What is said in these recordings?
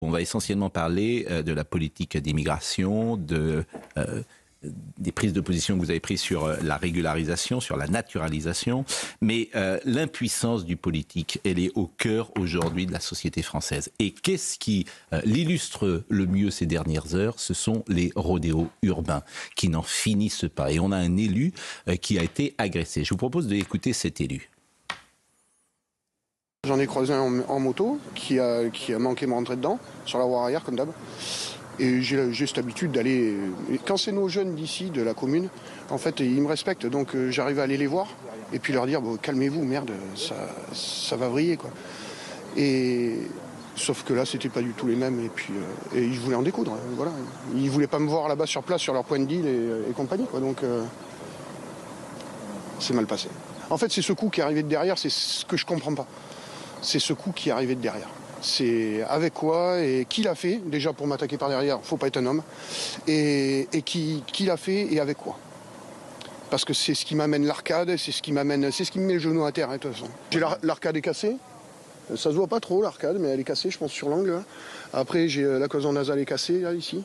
On va essentiellement parler de la politique d'immigration, des prises de position que vous avez prises sur la régularisation, sur la naturalisation. Mais l'impuissance du politique, elle est au cœur aujourd'hui de la société française. Et qu'est-ce qui l'illustre le mieux ces dernières heures? Ce sont les rodéos urbains qui n'en finissent pas. Et on a un élu qui a été agressé. Je vous propose d'écouter cet élu. J'en ai croisé un en moto qui a manqué de me rentrer dedans, sur la voie arrière comme d'hab. Et j'ai cette habitude d'aller... Quand c'est nos jeunes d'ici, de la commune, en fait, ils me respectent. Donc j'arrive à aller les voir et puis leur dire bon, calmez-vous, merde, ça va vriller, quoi. Et... Sauf que là, c'était pas du tout les mêmes. Et puis et ils voulaient en découdre, voilà. Ils voulaient pas me voir là-bas sur place, sur leur point de deal et compagnie, quoi. Donc c'est mal passé. En fait, c'est ce coup qui est arrivé de derrière, c'est ce que je comprends pas. C'est ce coup qui est arrivé de derrière. C'est avec quoi et qui l'a fait, déjà pour m'attaquer par derrière, faut pas être un homme, et qui l'a fait et avec quoi. Parce que c'est ce qui m'amène l'arcade, c'est ce qui me met le genou à terre, hein, de toute façon. J'ai l'arcade est cassée, ça se voit pas trop l'arcade, mais elle est cassée, je pense, sur l'angle. Hein. Après, j'ai la cloison nasale est cassée, là, ici,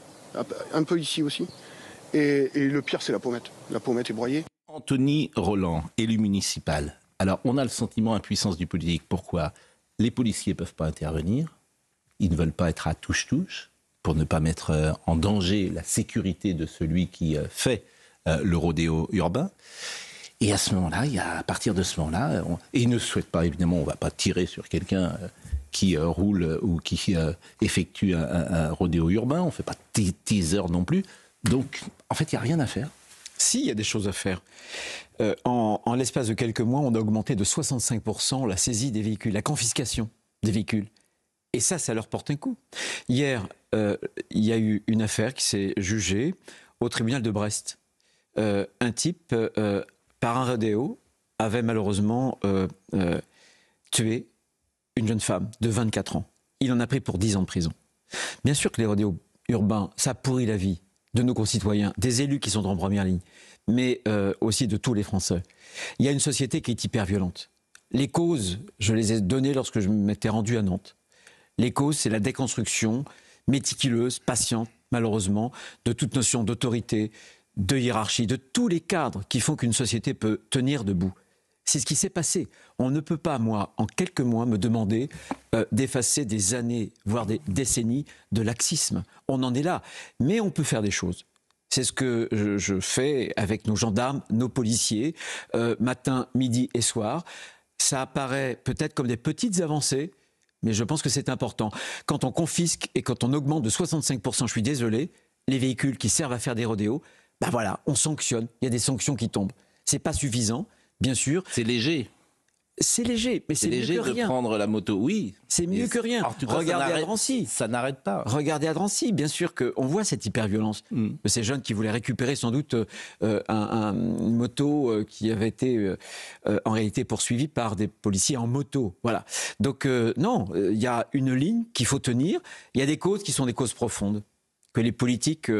un peu ici aussi. Et le pire, c'est la pommette. La pommette est broyée. Anthony Roland, élu municipal. Alors, on a le sentiment d'impuissance du politique. Pourquoi ? Les policiers ne peuvent pas intervenir. Ils ne veulent pas être à touche-touche pour ne pas mettre en danger la sécurité de celui qui fait le rodéo urbain. Et à ce moment-là, à partir de ce moment-là, et ils ne souhaitent pas, évidemment, on ne va pas tirer sur quelqu'un qui roule ou qui effectue un rodéo urbain. On ne fait pas de teaser non plus. Donc, en fait, il n'y a rien à faire. Si, il y a des choses à faire. En l'espace de quelques mois, on a augmenté de 65% la saisie des véhicules, la confiscation des véhicules. Et ça leur porte un coup. Hier, il y a eu une affaire qui s'est jugée au tribunal de Brest. Un type, par un rodéo, avait malheureusement tué une jeune femme de 24 ans. Il en a pris pour 10 ans de prison. Bien sûr que les rodéos urbains, ça pourrit la vie de nos concitoyens, des élus qui sont en première ligne, mais aussi de tous les Français. Il y a une société qui est hyper violente. Les causes, je les ai données lorsque je m'étais rendu à Nantes. Les causes, c'est la déconstruction méticuleuse, patiente, malheureusement, de toute notion d'autorité, de hiérarchie, de tous les cadres qui font qu'une société peut tenir debout. C'est ce qui s'est passé. On ne peut pas, moi, en quelques mois, me demander d'effacer des années, voire des décennies de laxisme. On en est là. Mais on peut faire des choses. C'est ce que je fais avec nos gendarmes, nos policiers, matin, midi et soir. Ça apparaît peut-être comme des petites avancées, mais je pense que c'est important. Quand on confisque et quand on augmente de 65%, je suis désolé, les véhicules qui servent à faire des rodéos, ben voilà, on sanctionne. Il y a des sanctions qui tombent. C'est pas suffisant. Bien sûr. C'est léger. C'est léger, mais c'est léger mieux que rien. De prendre la moto, oui. C'est mieux que rien. Regardez à Drancy. Ça n'arrête pas. Regardez à Drancy, bien sûr qu'on voit cette hyperviolence de ces jeunes qui voulaient récupérer sans doute une moto qui avait été en réalité poursuivie par des policiers en moto. Voilà. Donc non, il y a une ligne qu'il faut tenir. Il y a des causes qui sont des causes profondes, que les politiques,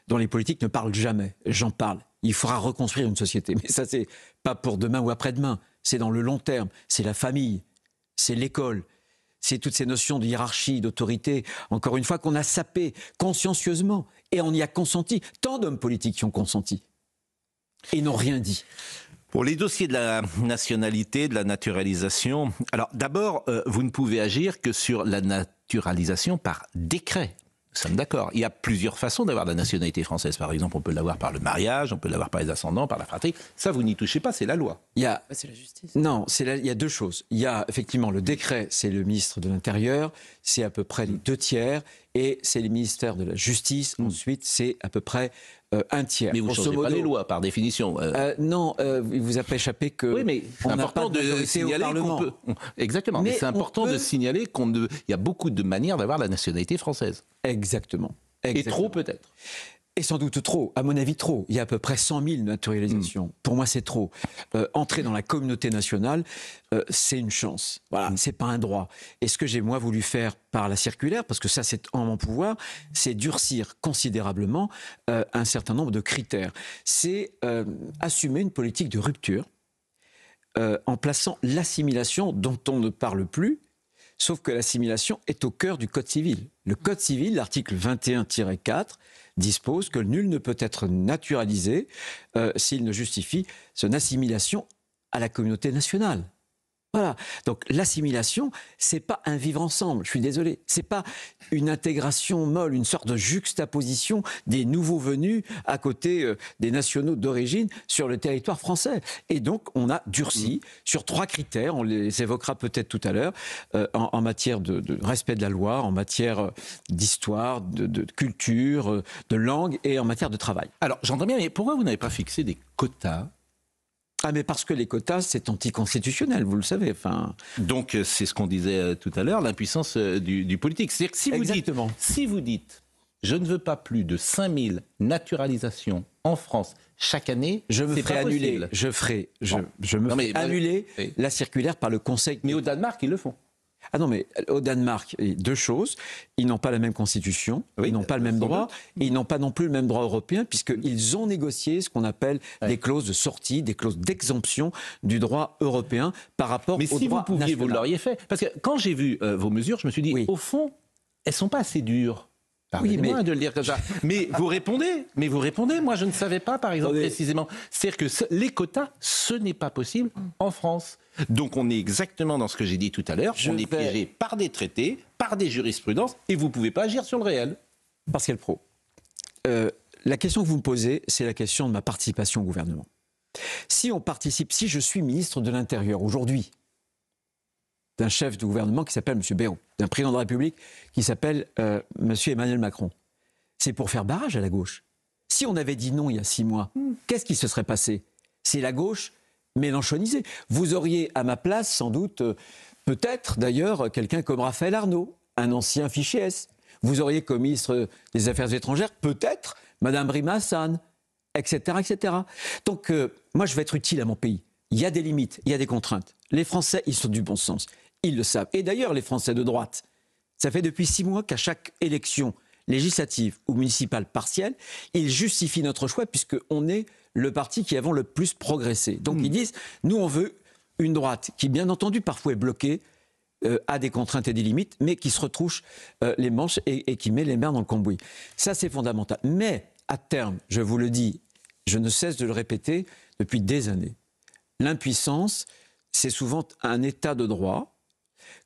dont les politiques ne parlent jamais. J'en parle. Il faudra reconstruire une société. Mais ça, c'est pas pour demain ou après-demain. C'est dans le long terme. C'est la famille. C'est l'école. C'est toutes ces notions de hiérarchie, d'autorité, encore une fois, qu'on a sapé consciencieusement. Et on y a consenti. Tant d'hommes politiques qui ont consenti. Et n'ont rien dit. Pour les dossiers de la nationalité, de la naturalisation, alors d'abord, vous ne pouvez agir que sur la naturalisation par décret. Nous sommes d'accord. Il y a plusieurs façons d'avoir la nationalité française. Par exemple, on peut l'avoir par le mariage, on peut l'avoir par les ascendants, par la fratrie. Ça, vous n'y touchez pas, c'est la loi. C'est la justice. Non, il y a deux choses. Il y a effectivement le décret, c'est le ministre de l'Intérieur, c'est à peu près les 2/3, et c'est le ministère de la Justice, ensuite c'est à peu près 1/3. Mais vous ne changez pas les lois, par définition. Non, il vous a pas échappé que... Oui, mais c'est important de signaler qu'on peut... Exactement, mais c'est important de signaler qu'il y a beaucoup de manières d'avoir la nationalité française. Exactement. Et trop peut-être. Et sans doute trop, à mon avis trop. Il y a à peu près 100 000 naturalisations. Pour moi, c'est trop. Entrer dans la communauté nationale, c'est une chance. Voilà, c'est pas un droit. Et ce que j'ai, moi, voulu faire par la circulaire, parce que ça, c'est en mon pouvoir, c'est durcir considérablement un certain nombre de critères. C'est assumer une politique de rupture en plaçant l'assimilation dont on ne parle plus Sauf que l'assimilation est au cœur du Code civil. Le Code civil, l'article 21-4, dispose que nul ne peut être naturalisé s'il ne justifie son assimilation à la communauté nationale. Voilà. Donc l'assimilation, c'est pas un vivre ensemble. Je suis désolé. C'est pas une intégration molle, une sorte de juxtaposition des nouveaux venus à côté des nationaux d'origine sur le territoire français. Et donc on a durci sur 3 critères. On les évoquera peut-être tout à l'heure en matière de respect de la loi, en matière d'histoire, de culture, de langue et en matière de travail. Alors j'entends bien, mais pourquoi vous n'avez pas fixé des quotas ? Ah mais parce que les quotas, c'est anticonstitutionnel, vous le savez. Donc c'est ce qu'on disait tout à l'heure, l'impuissance du politique. C'est-à-dire que si vous dites, je ne veux pas plus de 5000 naturalisations en France chaque année, je me ferai annuler. Je me ferai annuler la circulaire par le Conseil. Mais au Danemark, ils le font. Ah non, mais au Danemark, 2 choses. Ils n'ont pas la même constitution, ils n'ont pas le même droit, et ils n'ont pas non plus le même droit européen, puisqu'ils ont négocié ce qu'on appelle des clauses de sortie, des clauses d'exemption du droit européen par rapport au droit national. Mais si vous pouviez, vous l'auriez fait. Parce que quand j'ai vu vos mesures, je me suis dit, au fond, elles ne sont pas assez dures. Pardonnez-moi de le dire comme ça. Mais vous répondez, moi je ne savais pas, par exemple, précisément. C'est-à-dire que les quotas, ce n'est pas possible en France. Donc on est exactement dans ce que j'ai dit tout à l'heure. On est piégé par des traités, par des jurisprudences, et vous ne pouvez pas agir sur le réel. Pascal Praud, la question que vous me posez, c'est la question de ma participation au gouvernement. Si je suis ministre de l'Intérieur aujourd'hui, d'un chef de gouvernement qui s'appelle M. Bayrou, d'un président de la République qui s'appelle M. Emmanuel Macron. C'est pour faire barrage à la gauche. Si on avait dit non il y a 6 mois, qu'est-ce qui se serait passé? C'est la gauche mélenchonisée. Vous auriez à ma place, sans doute, peut-être d'ailleurs, quelqu'un comme Raphaël Arnaud, un ancien fichier S. Vous auriez comme ministre des Affaires étrangères, peut-être, Mme Rima Hassan, etc., etc. Donc, moi, je vais être utile à mon pays. Il y a des limites, il y a des contraintes. Les Français, ils sont du bon sens. Ils le savent. Et d'ailleurs, les Français de droite, ça fait depuis 6 mois qu'à chaque élection législative ou municipale partielle, ils justifient notre choix puisqu'on est le parti qui avons le plus progressé. Donc ils disent, nous on veut une droite qui, bien entendu, parfois est bloquée, a des contraintes et des limites, mais qui se retrouche les manches et qui met les mains dans le cambouis. Ça, c'est fondamental. Mais à terme, je vous le dis, je ne cesse de le répéter depuis des années, l'impuissance, c'est souvent un état de droit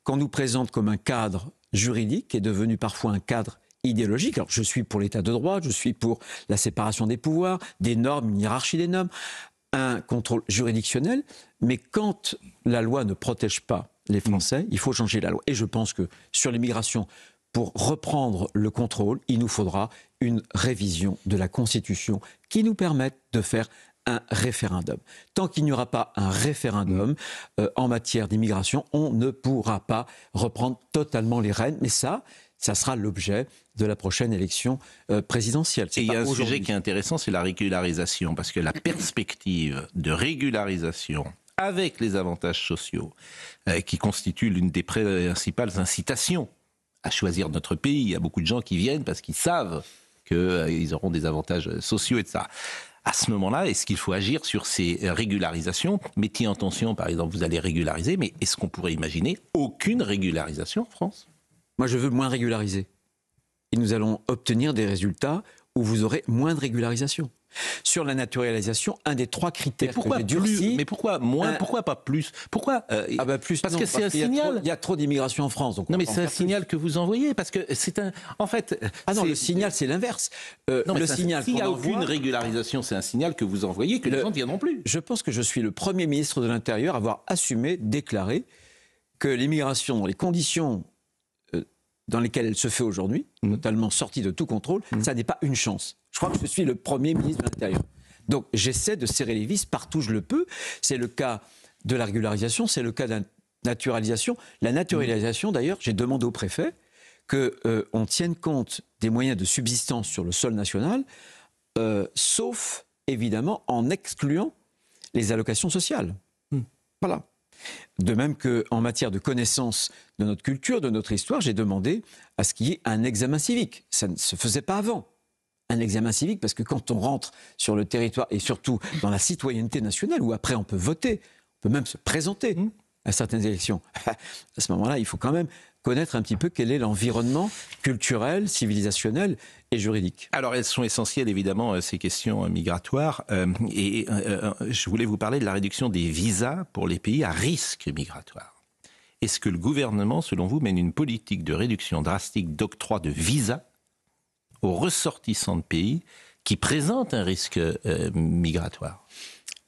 qu'on nous présente comme un cadre juridique qui est devenu parfois un cadre idéologique. Alors, je suis pour l'état de droit, je suis pour la séparation des pouvoirs, des normes, une hiérarchie des normes, un contrôle juridictionnel, mais quand la loi ne protège pas les Français, il faut changer la loi. Et je pense que sur l'immigration, pour reprendre le contrôle, il nous faudra une révision de la Constitution qui nous permette de faire un référendum. Tant qu'il n'y aura pas un référendum en matière d'immigration, on ne pourra pas reprendre totalement les rênes. Mais ça sera l'objet de la prochaine élection présidentielle. Et il y a un sujet qui est intéressant, c'est la régularisation. Parce que la perspective de régularisation avec les avantages sociaux, qui constituent l'une des principales incitations à choisir notre pays. Il y a beaucoup de gens qui viennent parce qu'ils savent qu'ils auront des avantages sociaux et de ça. À ce moment-là, est-ce qu'il faut agir sur ces régularisations? Mettez en tension, par exemple, vous allez régulariser, mais est-ce qu'on pourrait imaginer aucune régularisation en France? Moi, je veux moins régulariser. Et nous allons obtenir des résultats où vous aurez moins de régularisation. Sur la naturalisation, un des 3 critères que j'ai durci... Mais pourquoi moins? Pourquoi pas plus? Pourquoi plus, parce que c'est un signal. Il y a trop d'immigration en France. Donc non, mais c'est un signal que vous envoyez, parce que c'est un... En fait... Ah non, le signal, c'est l'inverse. Le signal s'il n'y a aucune régularisation, c'est un signal que vous envoyez que les gens ne viendront plus. Je pense que je suis le premier ministre de l'Intérieur à avoir assumé, déclaré que l'immigration, dans les conditions dans lesquelles elle se fait aujourd'hui, totalement sortie de tout contrôle, ça n'est pas une chance. Je crois que je suis le premier ministre de l'Intérieur. Donc j'essaie de serrer les vis partout où je le peux. C'est le cas de la régularisation, c'est le cas de la naturalisation. La naturalisation, d'ailleurs, j'ai demandé au préfet qu'on tienne compte des moyens de subsistance sur le sol national, sauf, évidemment, en excluant les allocations sociales. Voilà. De même qu'en matière de connaissance de notre culture, de notre histoire, j'ai demandé à ce qu'il y ait un examen civique. Ça ne se faisait pas avant. Un examen civique, parce que quand on rentre sur le territoire, et surtout dans la citoyenneté nationale, où après on peut voter, on peut même se présenter à certaines élections. À ce moment-là, il faut quand même connaître un petit peu quel est l'environnement culturel, civilisationnel et juridique. Alors, elles sont essentielles, évidemment, ces questions migratoires. Je voulais vous parler de la réduction des visas pour les pays à risque migratoire. Est-ce que le gouvernement, selon vous, mène une politique de réduction drastique d'octroi de visas aux ressortissants de pays qui présentent un risque migratoire?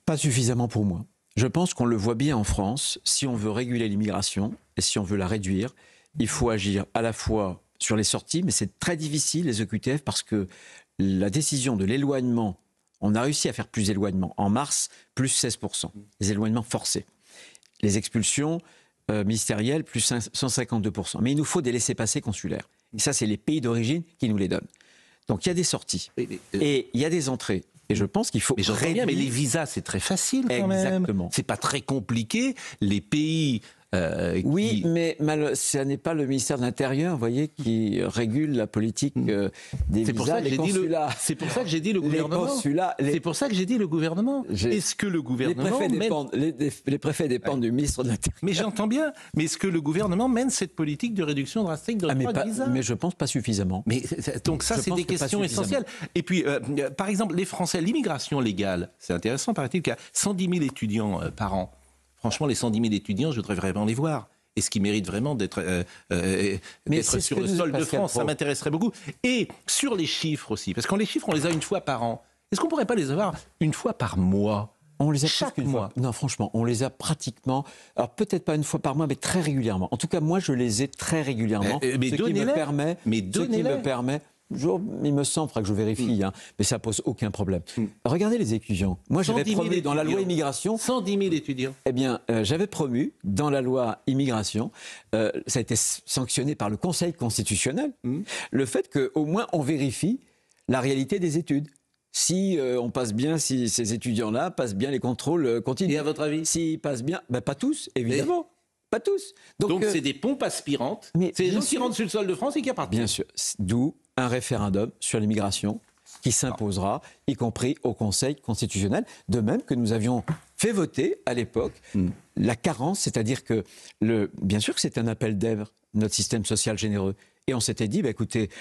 Pas suffisamment pour moi. Je pense qu'on le voit bien en France. Si on veut réguler l'immigration et si on veut la réduire, il faut agir à la fois sur les sorties, mais c'est très difficile, les OQTF, parce que la décision de l'éloignement, on a réussi à faire plus d'éloignements. En mars, plus 16%, les éloignements forcés. Les expulsions ministérielles, plus 152%. Mais il nous faut des laissez-passer consulaires. Et ça, c'est les pays d'origine qui nous les donnent. Donc il y a des sorties et il y a des entrées. Et je pense qu'il faut réduire. Bien, mais les visas, c'est très facile quand même. Exactement. C'est pas très compliqué. Les pays... Oui, mais ce n'est pas le ministère de l'Intérieur, vous voyez, qui régule la politique des visas, les consulats. C'est pour ça que j'ai dit le gouvernement. C'est pour ça que j'ai dit le gouvernement. Est-ce que le gouvernement... Les préfets dépendent du ministre de l'Intérieur. Mais j'entends bien. Mais est-ce que le gouvernement mène cette politique de réduction drastique de l'octroi de visas? Mais je pense pas suffisamment. Donc ça, c'est des questions essentielles. Et puis, par exemple, les Français, l'immigration légale, c'est intéressant, paraît-il, qu'il y a 110 000 étudiants par an. Franchement, les 110 000 étudiants, je voudrais vraiment les voir. Est-ce qu'ils méritent vraiment d'être sur le sol de France? Ça m'intéresserait beaucoup. Et sur les chiffres aussi, parce que les chiffres, on les a une fois par an. Est-ce qu'on ne pourrait pas les avoir une fois par mois? On les a chaque mois. Non, franchement, on les a pratiquement. Alors peut-être pas une fois par mois, mais très régulièrement. En tout cas, moi, je les ai très régulièrement. Mais ce qui me permet. Il me semble, il faudra que je vérifie, mais ça pose aucun problème. Regardez les étudiants. Moi, j'avais promu dans la loi immigration... 110 000 étudiants. Eh bien, j'avais promu dans la loi immigration, ça a été sanctionné par le Conseil constitutionnel, le fait qu'au moins on vérifie la réalité des études. Si on passe bien, si ces étudiants-là passent bien les contrôles continus. Et à votre avis? S'ils passent bien, pas tous, évidemment. Pas tous. Donc c'est des pompes aspirantes. C'est les gens qui rentrent sur le sol de France et qui repartent. Bien sûr. D'où un référendum sur l'immigration qui s'imposera, y compris au Conseil constitutionnel. De même que nous avions fait voter à l'époque la carence, c'est-à-dire que, bien sûr que c'est un appel d'air, notre système social généreux. Et on s'était dit, écoutez,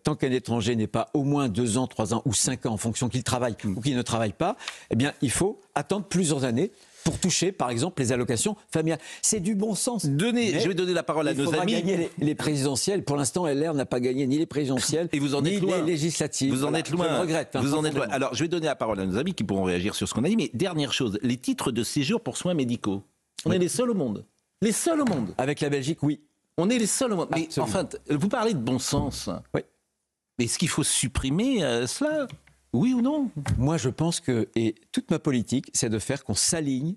tant qu'un étranger n'est pas au moins 2 ans, 3 ans ou 5 ans, en fonction qu'il travaille ou qu'il ne travaille pas, eh bien, il faut attendre plusieurs années pour toucher, par exemple, les allocations familiales. C'est du bon sens. Je vais donner la parole à nos amis. Il faudra gagner les présidentielles. Pour l'instant, LR n'a pas gagné ni les présidentielles, et vous en ni êtes loin. Les législatives. Vous en êtes loin. Je le regrette. Vous en êtes loin. Alors, je vais donner la parole à nos amis qui pourront réagir sur ce qu'on a dit. Mais dernière chose, les titres de séjour pour soins médicaux. On est les seuls au monde. Les seuls au monde. Avec la Belgique, oui. On est les seuls au monde. Mais enfin, vous parlez de bon sens. Oui. Mais est-ce qu'il faut supprimer cela? Oui ou non? Moi, je pense que, et toute ma politique, c'est de faire qu'on s'aligne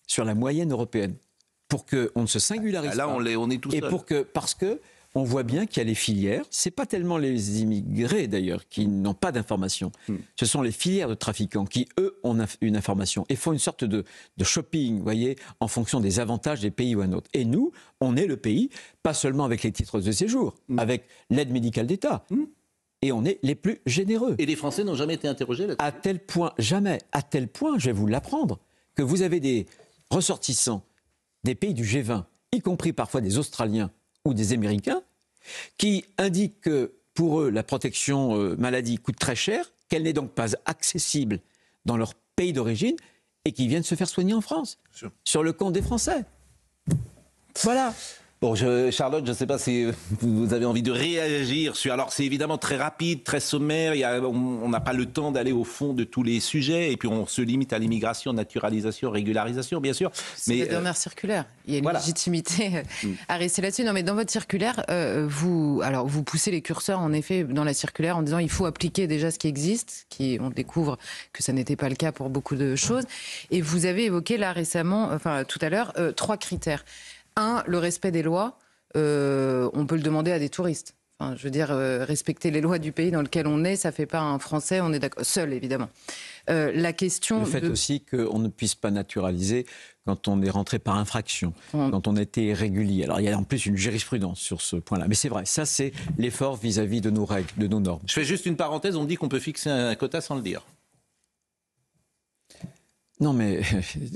sur la moyenne européenne, pour qu'on ne se singularise pas. Là, on est tous seuls. Parce que on voit bien qu'il y a les filières, c'est pas tellement les immigrés d'ailleurs qui n'ont pas d'information, ce sont les filières de trafiquants qui, eux, ont une information et font une sorte de shopping, vous voyez, en fonction des avantages des pays ou un autre. Et nous, on est le pays, pas seulement avec les titres de séjour, avec l'aide médicale d'État. Et on est les plus généreux. Et les Français n'ont jamais été interrogés là-dessus? À tel point, jamais, à tel point, je vais vous l'apprendre, que vous avez des ressortissants des pays du G20, y compris parfois des Australiens ou des Américains, qui indiquent que pour eux, la protection maladie coûte très cher, qu'elle n'est donc pas accessible dans leur pays d'origine et qui viennent se faire soigner en France, sur le compte des Français. Voilà. Bon, Charlotte, je ne sais pas si vous avez envie de réagir sur... Alors, c'est évidemment très rapide, très sommaire. On n'a pas le temps d'aller au fond de tous les sujets. Et puis, on se limite à l'immigration, naturalisation, régularisation, bien sûr. C'est la dernière circulaire. Il y a une légitimité à rester là-dessus. Non, mais dans votre circulaire, vous poussez les curseurs, en effet, dans la circulaire, en disant il faut appliquer déjà ce qui existe, on découvre que ça n'était pas le cas pour beaucoup de choses. Et vous avez évoqué là récemment, tout à l'heure, 3 critères. 1, le respect des lois, on peut le demander à des touristes. Enfin, je veux dire, respecter les lois du pays dans lequel on est, ça ne fait pas un Français, on est d'accord, seul évidemment. La question le fait aussi qu'on ne puisse pas naturaliser quand on est rentré par infraction, quand on a été irrégulier. Alors il y a en plus une jurisprudence sur ce point-là. Mais c'est vrai, ça c'est l'effort vis-à-vis de nos règles, de nos normes. Je fais juste une parenthèse, on dit qu'on peut fixer un quota sans le dire. Non, mais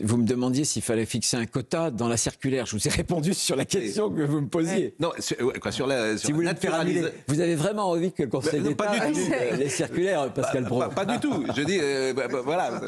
vous me demandiez s'il fallait fixer un quota dans la circulaire. Je vous ai répondu sur la question que vous me posiez. Non, sur la si vous voulez naturaliser. Vous avez vraiment envie que le Conseil d'État les circulaires, Pascal Praud? Pas du tout. Je dis, voilà.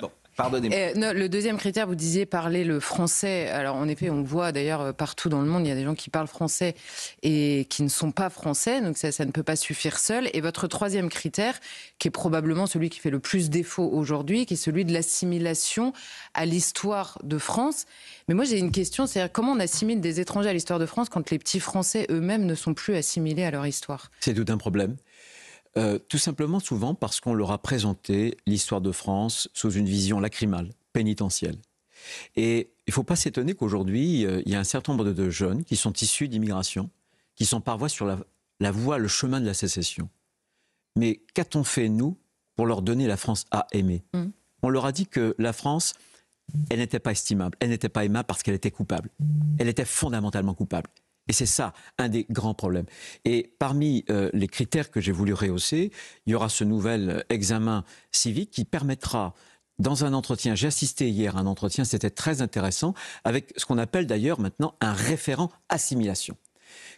Bon. Pardonnez-moi. Le deuxième critère, vous disiez parler le français. Alors en effet, on voit d'ailleurs partout dans le monde, il y a des gens qui parlent français et qui ne sont pas français, donc ça ne peut pas suffire seul. Et votre troisième critère, qui est probablement celui qui fait le plus défaut aujourd'hui, qui est celui de l'assimilation à l'histoire de France. Mais moi j'ai une question, c'est-à-dire comment on assimile des étrangers à l'histoire de France quand les petits Français eux-mêmes ne sont plus assimilés à leur histoire? C'est tout un problème. Tout simplement souvent parce qu'on leur a présenté l'histoire de France sous une vision lacrymale, pénitentielle. Et il ne faut pas s'étonner qu'aujourd'hui, il y a un certain nombre de jeunes qui sont issus d'immigration, qui sont parfois sur la voie, le chemin de la sécession. Mais qu'a-t-on fait, nous, pour leur donner la France à aimer? On leur a dit que la France, elle n'était pas estimable, elle n'était pas aimable parce qu'elle était coupable. Elle était fondamentalement coupable. Et c'est ça, un des grands problèmes. Et parmi les critères que j'ai voulu rehausser, il y aura ce nouvel examen civique qui permettra, dans un entretien, j'ai assisté hier à un entretien, c'était très intéressant, avec ce qu'on appelle d'ailleurs maintenant un référent assimilation.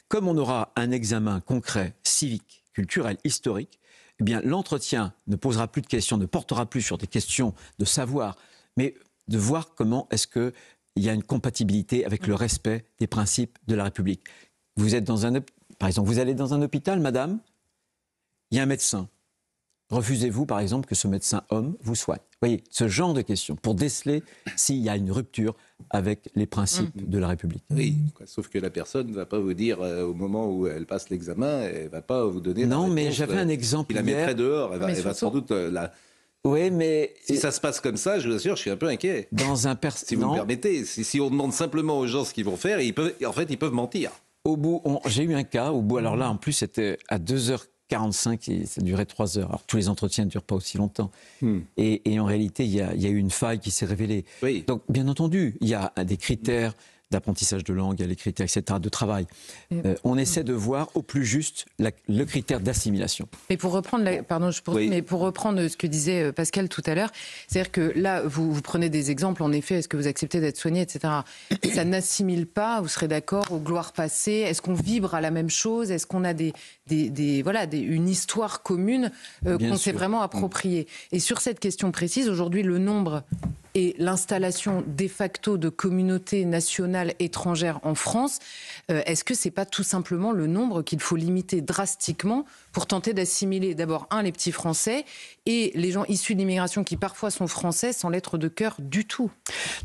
Comme on aura un examen concret, civique, culturel, historique, eh bien l'entretien ne posera plus de questions, ne portera plus sur des questions de savoir, mais de voir comment est-ce que il y a une compatibilité avec le respect des principes de la République. Vous êtes par exemple, vous allez dans un hôpital, madame, il y a un médecin. Refusez-vous, par exemple, que ce médecin homme vous soigne? Vous voyez, ce genre de questions, pour déceler s'il y a une rupture avec les principes de la République. Oui, sauf que la personne ne va pas vous dire, au moment où elle passe l'examen, elle ne va pas vous donner non, la réponse, mais j'avais un exemple hier. Il la mettrait dehors, elle va sans doute... Oui, mais... Si ça se passe comme ça, je vous assure, je suis un peu inquiet. Si vous me permettez, si on demande simplement aux gens ce qu'ils vont faire, ils peuvent mentir. Au bout, j'ai eu un cas, alors là, en plus, c'était à 2h45 et ça durait 3 heures. Alors, tous les entretiens ne durent pas aussi longtemps. Et en réalité, il y a eu une faille qui s'est révélée. Oui. Donc, bien entendu, il y a des critères d'apprentissage de langue, il y a les critères, etc., de travail. On essaie de voir au plus juste le critère d'assimilation. Mais pour reprendre, mais pour reprendre ce que disait Pascal tout à l'heure, c'est-à-dire que là, vous prenez des exemples, en effet, est-ce que vous acceptez d'être soigné, etc. Ça n'assimile pas, vous serez d'accord, aux gloires passées? Est-ce qu'on vibre à la même chose? Est-ce qu'on a une histoire commune qu'on s'est vraiment appropriée? Et sur cette question précise, aujourd'hui, le nombre et l'installation de facto de communautés nationales étrangères en France, est-ce que c'est pas tout simplement le nombre qu'il faut limiter drastiquement pour tenter d'assimiler d'abord, les petits Français et les gens issus d'immigration qui parfois sont français sans l'être de cœur du tout?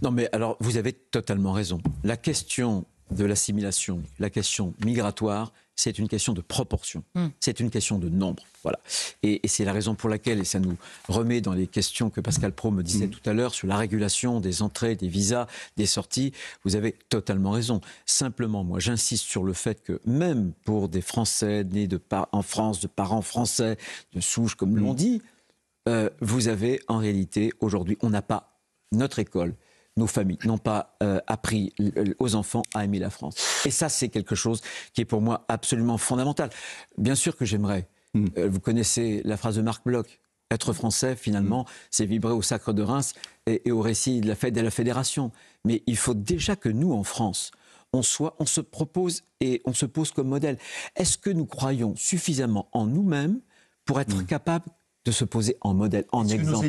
Non mais alors, vous avez totalement raison. La question de l'assimilation, la question migratoire, c'est une question de proportion, c'est une question de nombre. Voilà. Et c'est la raison pour laquelle, et ça nous remet dans les questions que Pascal Praud me disait tout à l'heure sur la régulation des entrées, des visas, des sorties, vous avez totalement raison. Simplement, moi, j'insiste sur le fait que même pour des Français nés en France, de parents français, de souche, comme l'on dit, vous avez en réalité, aujourd'hui, on n'a pas notre école. Nos familles n'ont pas appris aux enfants à aimer la France. Et ça, c'est quelque chose qui est pour moi absolument fondamental. Bien sûr que j'aimerais. Vous connaissez la phrase de Marc Bloch. Être français, finalement, c'est vibrer au Sacre de Reims et au récit de la fête de la Fédération. Mais il faut déjà que nous, en France, on se propose et on se pose comme modèle. Est-ce que nous croyons suffisamment en nous-mêmes pour être capables de se poser en modèle, en exemple?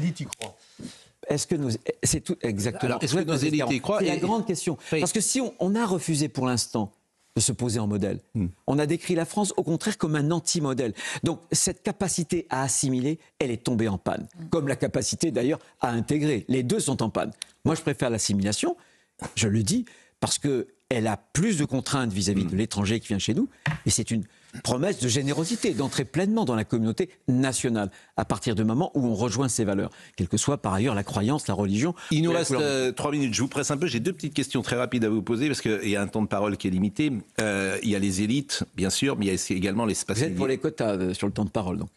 Est-ce que nos élites y croient? C'est tout exactement. Alors, est-ce que nos élites y croient? C'est la grande question. Oui. Parce que si on a refusé pour l'instant de se poser en modèle, on a décrit la France au contraire comme un anti-modèle. Donc cette capacité à assimiler, elle est tombée en panne. Comme la capacité d'ailleurs à intégrer. Les deux sont en panne. Moi je préfère l'assimilation, je le dis, parce qu'elle a plus de contraintes vis-à-vis de l'étranger qui vient chez nous. Et c'est une promesse de générosité, d'entrer pleinement dans la communauté nationale, à partir du moment où on rejoint ses valeurs, quelle que soit par ailleurs la croyance, la religion. Il nous reste 3 minutes, je vous presse un peu, j'ai 2 petites questions très rapides à vous poser, parce qu'il y a un temps de parole qui est limité. Il y a les élites, bien sûr, mais il y a également les spatialistes. Vous êtes pour les quotas sur le temps de parole, donc.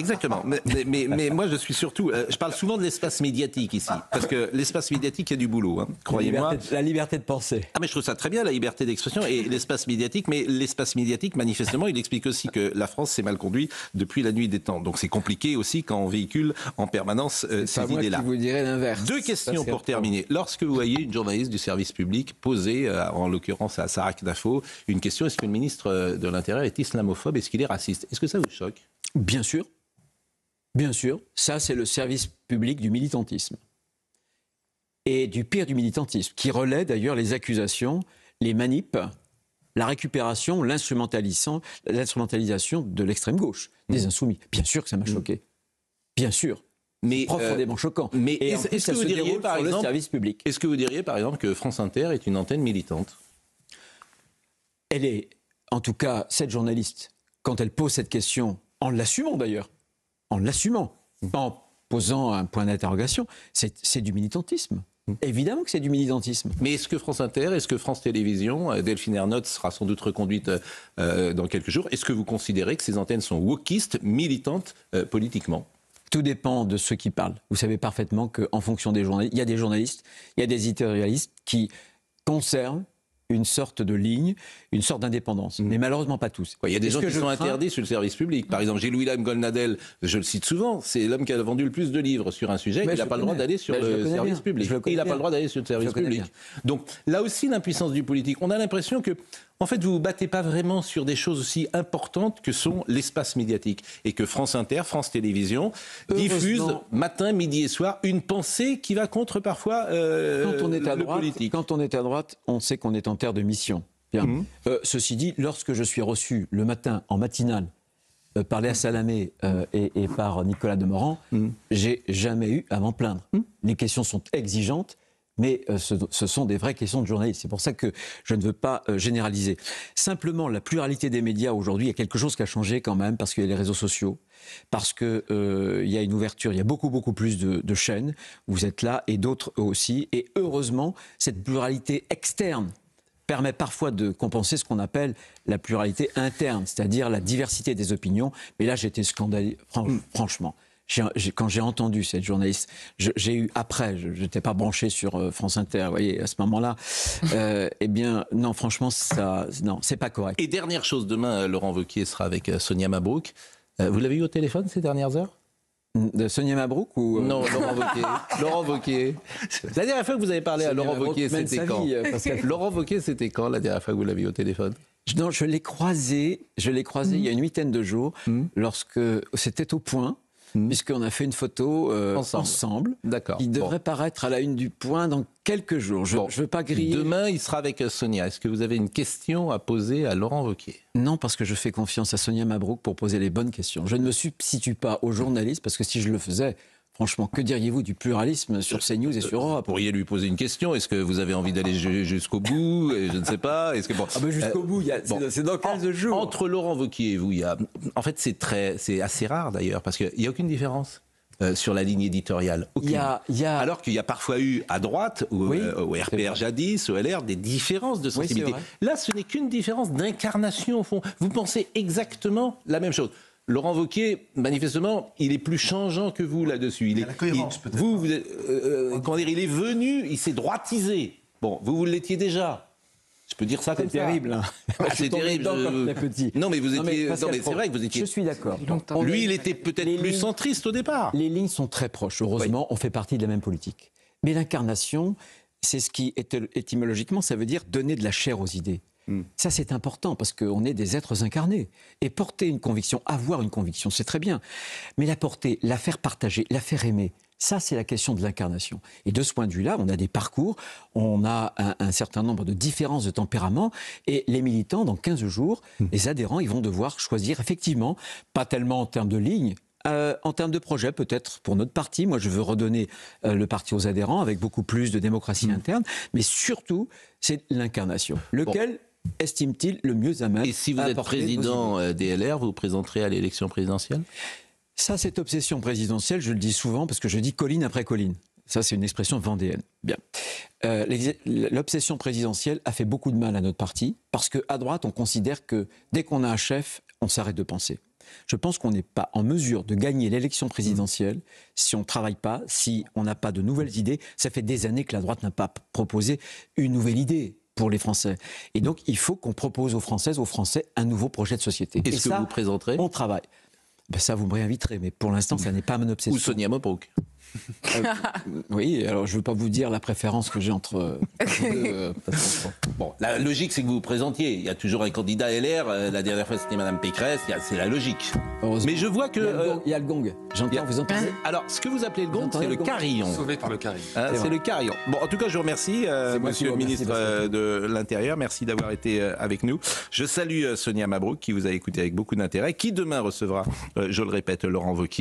Exactement. Mais moi, je suis surtout... je parle souvent de l'espace médiatique ici. Parce que l'espace médiatique, il y a du boulot. Hein, croyez-moi. La liberté de penser. Ah, mais je trouve ça très bien, la liberté d'expression et l'espace médiatique. Mais l'espace médiatique, manifestement, il explique aussi que la France s'est mal conduite depuis la nuit des temps. Donc c'est compliqué aussi quand on véhicule en permanence ces idées-là. Qui vous dirais l'inverse. Deux questions pour terminer. Lorsque vous voyez une journaliste du service public poser, en l'occurrence à Sarac d'Info, une question, est-ce que le ministre de l'Intérieur est islamophobe, est-ce qu'il est raciste? Est-ce que ça vous choque? Bien sûr. Bien sûr. Ça, c'est le service public du militantisme. Et du pire du militantisme, qui relaie d'ailleurs les accusations, les manips, la récupération, l'instrumentalisation de l'extrême gauche, des insoumis. Bien sûr que ça m'a choqué. Bien sûr. Mais profondément choquant. Mais est-ce que vous diriez, par exemple, le service public. Est-ce que vous diriez, par exemple, que France Inter est une antenne militante? Elle est, en tout cas, cette journaliste, quand elle pose cette question, en l'assumant d'ailleurs, en posant un point d'interrogation, c'est du militantisme. Évidemment que c'est du militantisme. Mais est-ce que France Inter, est-ce que France Télévisions, Delphine Ernotte sera sans doute reconduite dans quelques jours, est-ce que vous considérez que ces antennes sont wokistes, militantes politiquement? Tout dépend de ceux qui parlent. Vous savez parfaitement qu'en fonction des journalistes, il y a des journalistes, il y a des éditorialistes qui conservent une sorte de ligne, une sorte d'indépendance. Mais malheureusement pas tous. Il y a des gens qui sont interdits sur le service public. Par exemple, Louis-Lam Golnadel, je le cite souvent, c'est l'homme qui a vendu le plus de livres sur un sujet, il n'a pas le droit d'aller sur le service public. Il n'a pas le droit d'aller sur le service public. Donc là aussi, l'impuissance du politique. On a l'impression que, en fait, vous ne vous battez pas vraiment sur des choses aussi importantes que sont l'espace médiatique. Et que France Inter, France Télévisions diffusent matin, midi et soir une pensée qui va contre parfois le politique. Quand on est à droite, on sait qu'on est en terre de mission. Ceci dit, lorsque je suis reçu le matin en matinale par Léa Salamé et par Nicolas Demorand, j'ai jamais eu à m'en plaindre. Les questions sont exigeantes, mais ce sont des vraies questions de journalistes. C'est pour ça que je ne veux pas généraliser. Simplement, la pluralité des médias aujourd'hui, il y a quelque chose qui a changé quand même, parce qu'il y a les réseaux sociaux, parce qu'il y a une ouverture, il y a beaucoup plus de chaînes. Vous êtes là, et d'autres aussi. Et heureusement, cette pluralité externe permet parfois de compenser ce qu'on appelle la pluralité interne, c'est-à-dire la diversité des opinions. Mais là, j'étais scandalisé, franchement. Quand j'ai entendu cette journaliste, j'ai eu, après, je n'étais pas branché sur France Inter, vous voyez, à ce moment-là, eh bien, non, franchement, non, c'est pas correct. Et dernière chose, demain, Laurent Wauquiez sera avec Sonia Mabrouk. Vous l'avez eu au téléphone ces dernières heures? De Sonia Mabrouk ou Non, Laurent Wauquiez. Laurent Wauquiez. La dernière fois que vous avez parlé à Laurent Wauquiez, c'était quand? Laurent Wauquiez, c'était quand la dernière fois que vous l'avez eu au téléphone? Non, je l'ai croisé il y a une huitaine de jours, lorsque c'était au Point. Puisqu'on a fait une photo ensemble. D'accord. Il devrait paraître à la une du Point dans quelques jours. Je ne veux pas griller. Demain, il sera avec Sonia. Est-ce que vous avez une question à poser à Laurent Wauquiez? Non, parce que je fais confiance à Sonia Mabrouk pour poser les bonnes questions. Je ne me substitue pas aux journalistes, parce que si je le faisais... Franchement, que diriez-vous du pluralisme sur CNews et sur Europe? Vous pourriez lui poser une question. Est-ce que vous avez envie d'aller jusqu'au bout? Je ne sais pas. Est-ce que jusqu'au bout, c'est dans 15 jours. Entre Laurent Wauquiez et vous, en fait, c'est assez rare d'ailleurs, parce qu'il n'y a aucune différence sur la ligne éditoriale. Aucune. Alors qu'il y a parfois eu à droite, au RPR jadis, au LR, des différences de sensibilité. Là, ce n'est qu'une différence d'incarnation au fond. Vous pensez exactement la même chose. Laurent Wauquiez, manifestement, il est plus changeant que vous là-dessus. Il a la cohérence, peut-être. Vous êtes, il est venu, il s'est droitisé. Bon, vous l'étiez déjà. Je peux dire ça comme ça. C'est terrible. Hein. C'est terrible. Petit. Non, mais vous étiez. Non, mais c'est vrai que vous étiez. Je suis d'accord. Lui, il était peut-être plus centriste au départ. Les lignes sont très proches. Heureusement, on fait partie de la même politique. Mais l'incarnation, c'est ce qui, étymologiquement, ça veut dire donner de la chair aux idées. Ça, c'est important parce qu'on est des êtres incarnés. Et porter une conviction, avoir une conviction, c'est très bien. Mais la porter, la faire partager, la faire aimer, ça, c'est la question de l'incarnation. Et de ce point de vue-là, on a des parcours, on a un certain nombre de différences de tempérament. Et les militants, dans 15 jours, les adhérents, ils vont devoir choisir effectivement, pas tellement en termes de ligne, en termes de projet, peut-être pour notre parti. Moi, je veux redonner le parti aux adhérents avec beaucoup plus de démocratie interne. Mais surtout, c'est l'incarnation. Lequel estime-t-il le mieux à même? Et si vous êtes président des LR, vous vous présenterez à l'élection présidentielle? Ça, cette obsession présidentielle, je le dis souvent parce que je dis colline après colline. Ça, c'est une expression vendéenne. Bien. L'obsession présidentielle a fait beaucoup de mal à notre parti parce qu'à droite, on considère que dès qu'on a un chef, on s'arrête de penser. Je pense qu'on n'est pas en mesure de gagner l'élection présidentielle si on ne travaille pas, si on n'a pas de nouvelles idées. Ça fait des années que la droite n'a pas proposé une nouvelle idée pour les Français. Et donc, il faut qu'on propose aux Françaises, aux Français, un nouveau projet de société. Est-ce que vous présenterez ? On travaille. Ben ça, vous me réinviterez, mais pour l'instant, ça n'est pas mon obsession. Ou Sonia Mabrouk. Oui, alors je ne veux pas vous dire la préférence que j'ai entre deux. Bon, la logique, c'est que vous vous présentiez. Il y a toujours un candidat LR. La dernière fois, c'était Mme Pécresse. C'est la logique. Mais je vois que... Il y a le gong. J'entends, vous entendez ? Alors, ce que vous appelez le gong, c'est le carillon. Sauvé par le carillon. C'est le carillon. Bon, en tout cas, je vous remercie, monsieur le ministre de l'Intérieur. Merci d'avoir été avec nous. Je salue Sonia Mabrouk, qui vous a écouté avec beaucoup d'intérêt, qui demain recevra, je le répète, Laurent Wauquiez.